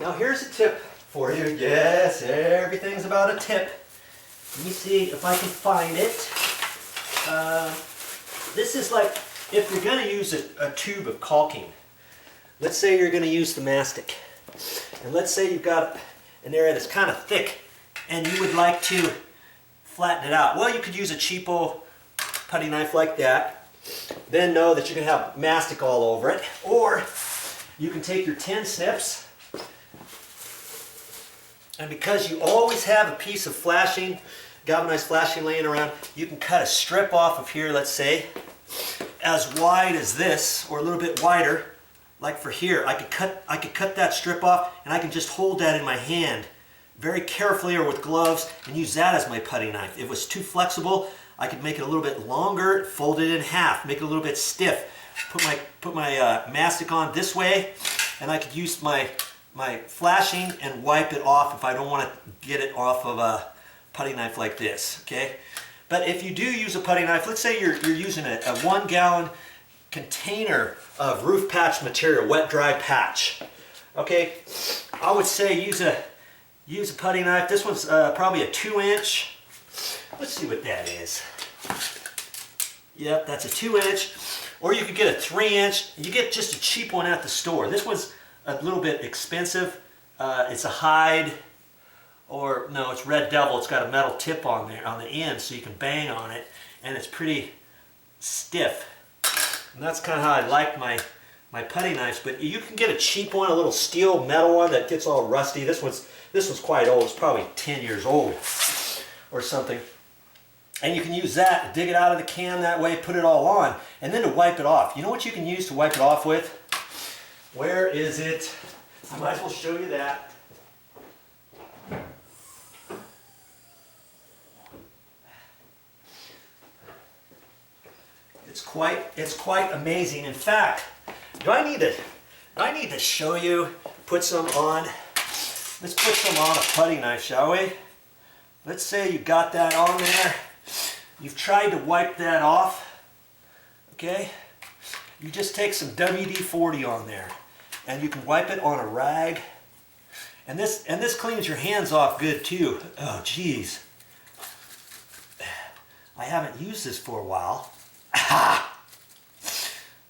Now here's a tip for you. Yes, everything's about a tip. Let me see if I can find it. This is like if you're going to use a tube of caulking. Let's say you're going to use the mastic. And let's say you've got an area that's kind of thick and you would like to flatten it out. Well, you could use a cheapo putty knife like that. Then know that you're going to have mastic all over it. Or you can take your tin snips, and because you always have a piece of flashing, galvanized flashing laying around, you can cut a strip off of here, let's say, as wide as this, or a little bit wider, like for here. I could cut that strip off, and I can just hold that in my hand very carefully or with gloves and use that as my putty knife. If it was too flexible, I could make it a little bit longer, fold it in half, make it a little bit stiff, put my mastic on this way, and I could use my flashing and wipe it off if I don't want to get it off of a putty knife like this, okay? But if you do use a putty knife, let's say you're using a 1 gallon container of roof patch material, wet dry patch, okay? I would say use a putty knife. This one's probably a 2-inch. Let's see what that is. Yep, that's a 2-inch. Or you could get a 3-inch. You get just a cheap one at the store. This one's a little bit expensive. It's a hide, or no, it's Red Devil. It's got a metal tip on there on the end, so you can bang on it, and it's pretty stiff. And that's kind of how I like my putty knives. But you can get a cheap one, a little steel metal one that gets all rusty. This one's quite old. It's probably 10 years old or something. And you can use that, dig it out of the can that way, put it all on, and then to wipe it off. You know what you can use to wipe it off with? Where is it? I might as well show you that. It's quite amazing. In fact, do I need to show you, put some on? Let's put some on a putty knife, shall we? Let's say you got that on there. You've tried to wipe that off, okay? You just take some WD-40 on there, and you can wipe it on a rag. And this cleans your hands off good too. Oh, geez. I haven't used this for a while. Ah!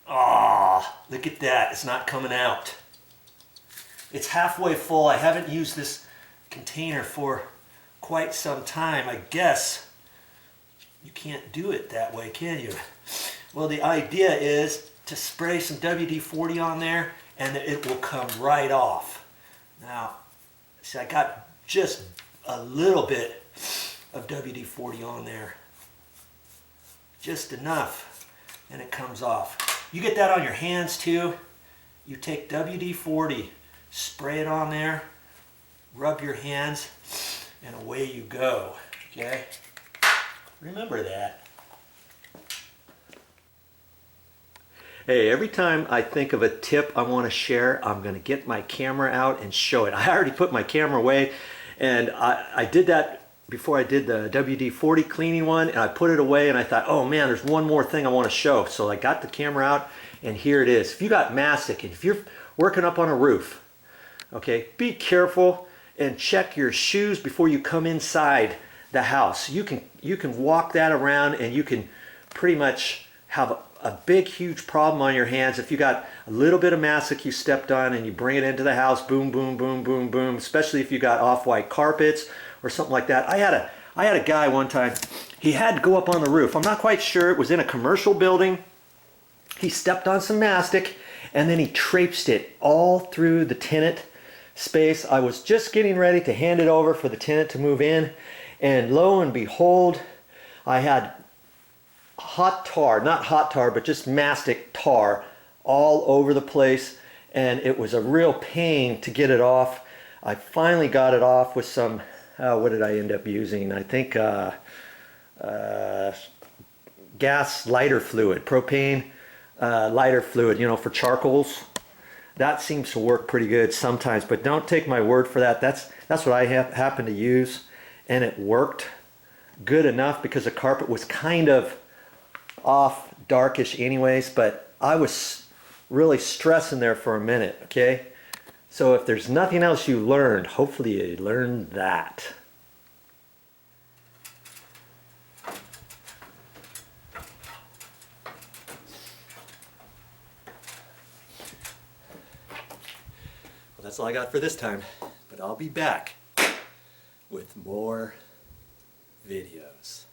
Oh, look at that. It's not coming out. It's halfway full. I haven't used this container for quite some time. I guess you can't do it that way, can you? Well, the idea is to spray some WD-40 on there and it will come right off. Now, see, I got just a little bit of WD-40 on there. Just enough, and it comes off. You get that on your hands too. You take WD-40, spray it on there, rub your hands, and away you go, okay? Remember that. Hey, every time I think of a tip I want to share, I'm going to get my camera out and show it. I already put my camera away, and I did that before I did the WD-40 cleaning one, and I put it away, and I thought, oh man, there's one more thing I want to show. So I got the camera out, and here it is. If you got mastic, and if you're working up on a roof, okay, be careful and check your shoes before you come inside the house. You can walk that around, and you can pretty much have a big, huge problem on your hands if you got a little bit of mastic you stepped on and you bring it into the house, boom, boom, boom, boom, boom, especially if you got off-white carpets or something like that. I had a guy one time, he had to go up on the roof. I'm not quite sure, it was in a commercial building. He stepped on some mastic, and then he traipsed it all through the tenant space. I was just getting ready to hand it over for the tenant to move in, and lo and behold, I had hot tar, not hot tar, but just mastic tar all over the place, and it was a real pain to get it off. I finally got it off with some, what did I end up using? I think gas lighter fluid, propane lighter fluid, you know, for charcoals. That seems to work pretty good sometimes, but don't take my word for that. That's what I happened to use, and it worked good enough because the carpet was kind of off darkish anyways, but I was really stressing there for a minute, okay? So if there's nothing else you learned, hopefully you learned that. Well, that's all I got for this time, but I'll be back with more videos.